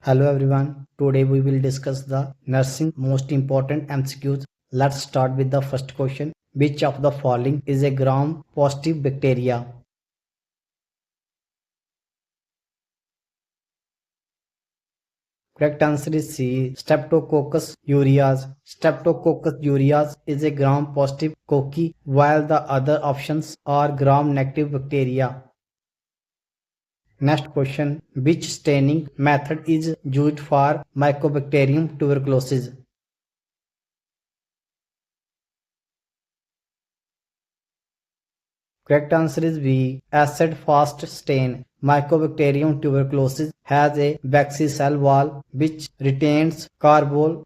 Hello everyone. Today we will discuss the nursing most important MCQs. Let's start with the first question. Which of the following is a gram positive bacteria? Correct answer is C. Streptococcus aureus. Streptococcus aureus is a gram positive cocci, while the other options are gram negative bacteria. Next question. Which staining method is used for Mycobacterium tuberculosis? Correct answer is B. Acid fast stain. Mycobacterium tuberculosis has a waxy cell wall which retains carbol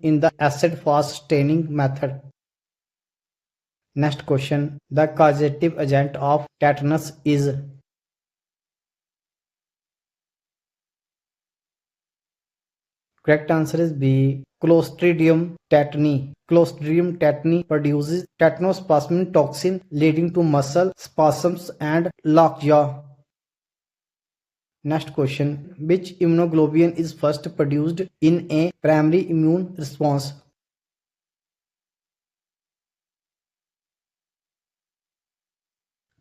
in the acid fast staining method. Next question. The causative agent of tetanus is. Correct answer is B. Clostridium tetani. Clostridium tetani produces tetanospasmin toxin leading to muscle spasms and lockjaw. Next question. Which immunoglobulin is first produced in a primary immune response?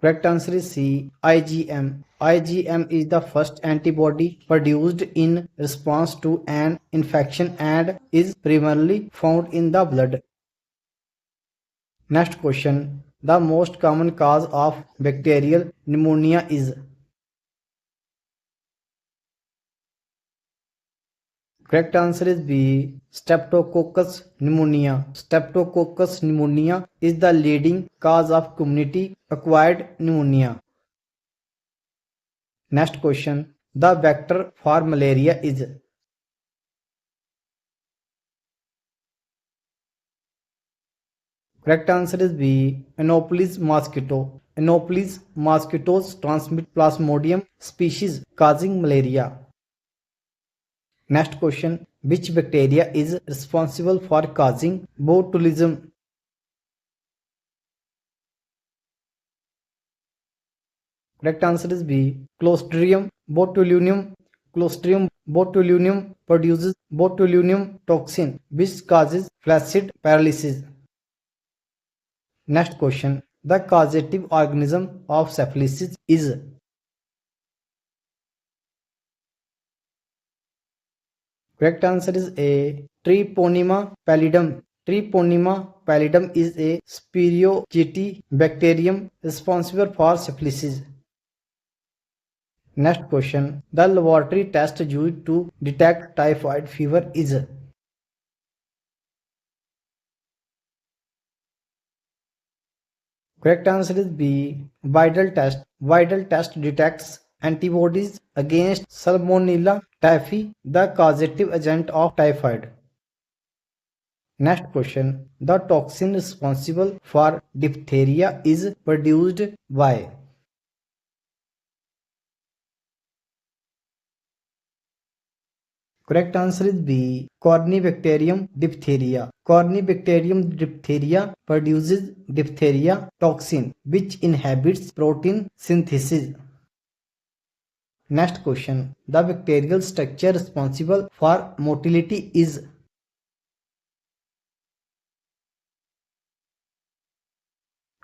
Correct answer is C. IgM. IgM is the first antibody produced in response to an infection and is primarily found in the blood. Next question. The most common cause of bacterial pneumonia is. Correct answer is B. Streptococcus pneumonia. Streptococcus pneumonia is the leading cause of community acquired pneumonia. Next question. The vector for malaria is. Correct answer is B. Anopheles mosquito. Anopheles mosquitoes transmit Plasmodium species causing malaria. Next question. Which bacteria is responsible for causing botulism? Correct answer is B. Clostridium botulinum. Clostridium botulinum produces botulinum toxin which causes flaccid paralysis. Next question. The causative organism of syphilis is. Correct answer is A. Treponema pallidum. Treponema pallidum is a spirogety bacterium responsible for syphilis. Next question. The laboratory test used to detect typhoid fever is. Correct answer is B. Vidal test. Vidal test detects antibodies against Salmonella typhi, the causative agent of typhoid. Next question. The toxin responsible for diphtheria is produced by. Correct answer is B. Corynebacterium diphtheria. Corynebacterium diphtheria produces diphtheria toxin which inhibits protein synthesis. Next question. The bacterial structure responsible for motility is.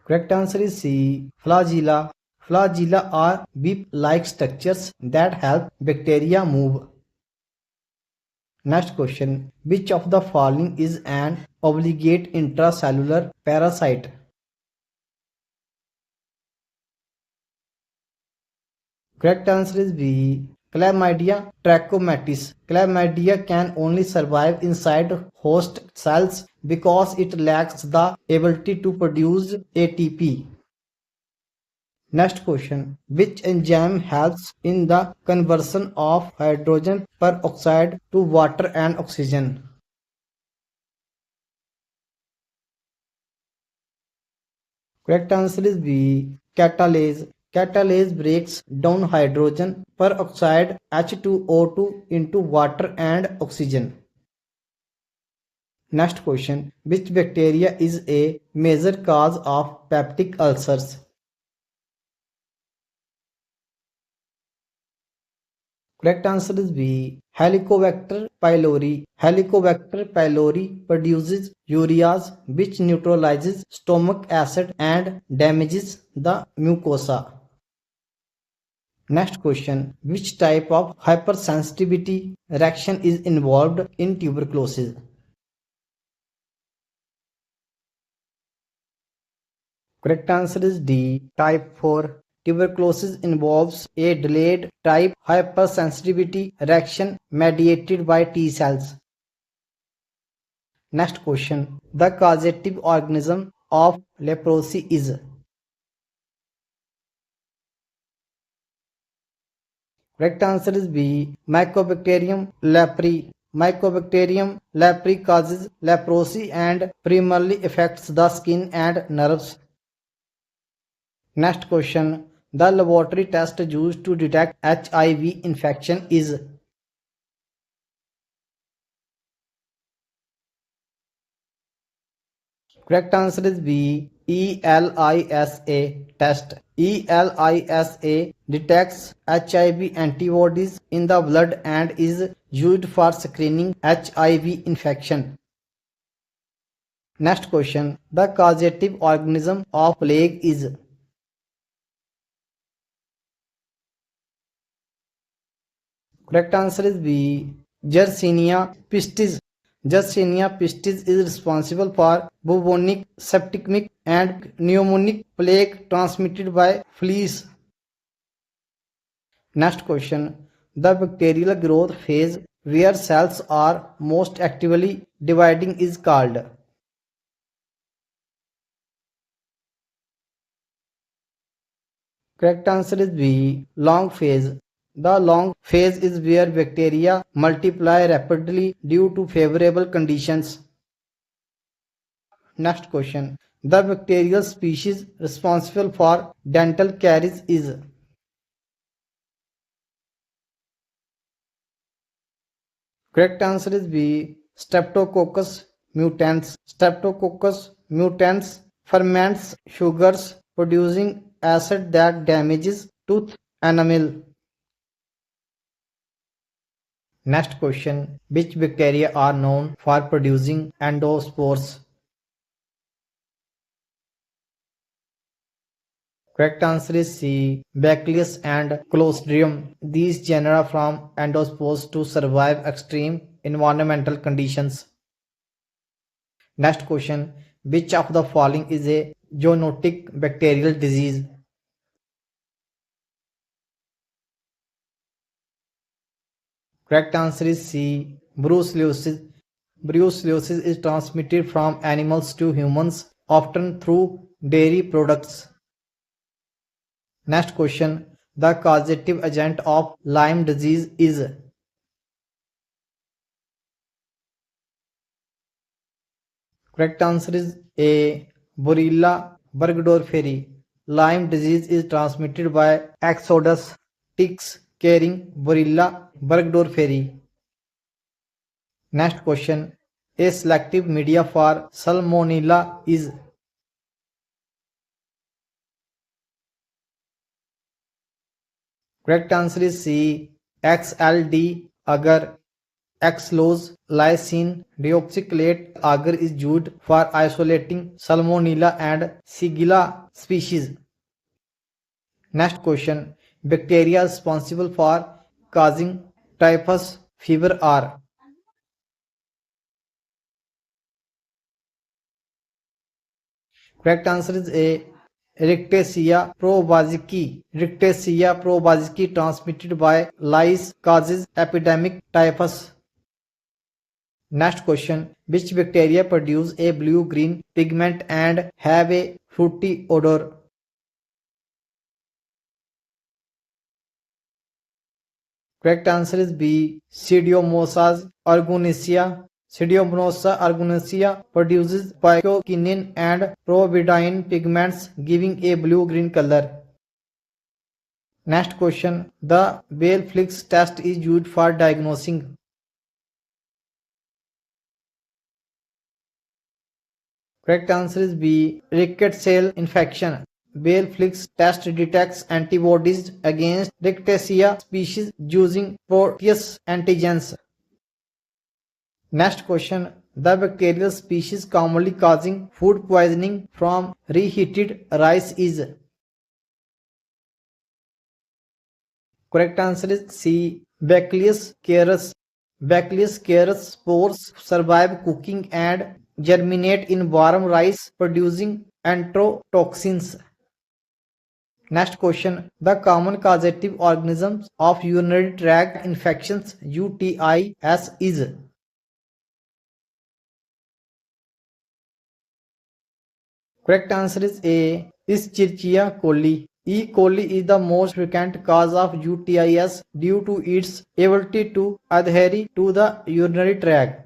Correct answer is C. Flagella. Flagella are whip-like structures that help bacteria move. Next question. Which of the following is an obligate intracellular parasite? Correct answer is B. Chlamydia trachomatis. Chlamydia can only survive inside host cells because it lacks the ability to produce ATP. Next question. Which enzyme helps in the conversion of hydrogen peroxide to water and oxygen? Correct answer is B. Catalase. Catalase breaks down hydrogen peroxide H2O2 into water and oxygen. Next question. Which bacteria is a major cause of peptic ulcers? Correct answer is B. Helicobacter pylori. Helicobacter pylori produces ureas which neutralizes stomach acid and damages the mucosa. Next question. Which type of hypersensitivity reaction is involved in tuberculosis? Correct answer is D. Type 4. Tuberculosis involves a delayed type hypersensitivity reaction mediated by T cells. Next question. The causative organism of leprosy is. Correct answer is B. Mycobacterium leprae. Mycobacterium leprae causes leprosy and primarily affects the skin and nerves. Next question. The laboratory test used to detect HIV infection is. Correct answer is B. ELISA test. ELISA detects HIV antibodies in the blood and is used for screening HIV infection. Next question. The causative organism of plague is. Correct answer is B. Yersinia pestis. Yersinia pestis is responsible for bubonic, septicemic, and pneumonic plague transmitted by fleas. Next question. The bacterial growth phase where cells are most actively dividing is called. Correct answer is B. Long phase. The long phase is where bacteria multiply rapidly due to favorable conditions. Next question. The bacterial species responsible for dental caries is. Correct answer is B. Streptococcus mutans. Streptococcus mutans ferments sugars producing acid that damages tooth enamel. Next question. Which bacteria are known for producing endospores? Correct answer is C. Bacillus and Clostridium. These genera form endospores to survive extreme environmental conditions. Next question. Which of the following is a zoonotic bacterial disease? Correct answer is C. Brucellosis. Brucellosis is transmitted from animals to humans, often through dairy products. Next question. The causative agent of Lyme disease is. Correct answer is A. Borrelia burgdorferi. Lyme disease is transmitted by Exodus ticks carrying Borrelia burgdorferi. Next question. A selective media for Salmonella is. Correct answer is C. XLD agar. Xlose lysine deoxychelate agar is used for isolating Salmonella and Shigella species. Next question. Bacteria responsible for causing typhus fever are. Correct answer is A. Rickettsia prowazekii. Rickettsia prowazekii transmitted by lice causes epidemic typhus. Next question. Which bacteria produce a blue-green pigment and have a fruity odor? Correct answer is B. Pseudomonas aeruginosa. Pseudomonas aeruginosa produces picoquinin and providine pigments giving a blue-green color. Next question. The Bale-Flix test is used for diagnosing. Correct answer is B. Rickettsial infection. Bale-Flix test detects antibodies against Rickettsia species using proteus antigens. Next question. The bacterial species commonly causing food poisoning from reheated rice is. Correct answer is C. Bacillus cereus. Bacillus cereus spores survive cooking and germinate in warm rice, producing enterotoxins. Next question. The common causative organisms of urinary tract infections UTIs is. Correct answer is A. Escherichia coli. E. coli is the most frequent cause of UTIs due to its ability to adhere to the urinary tract.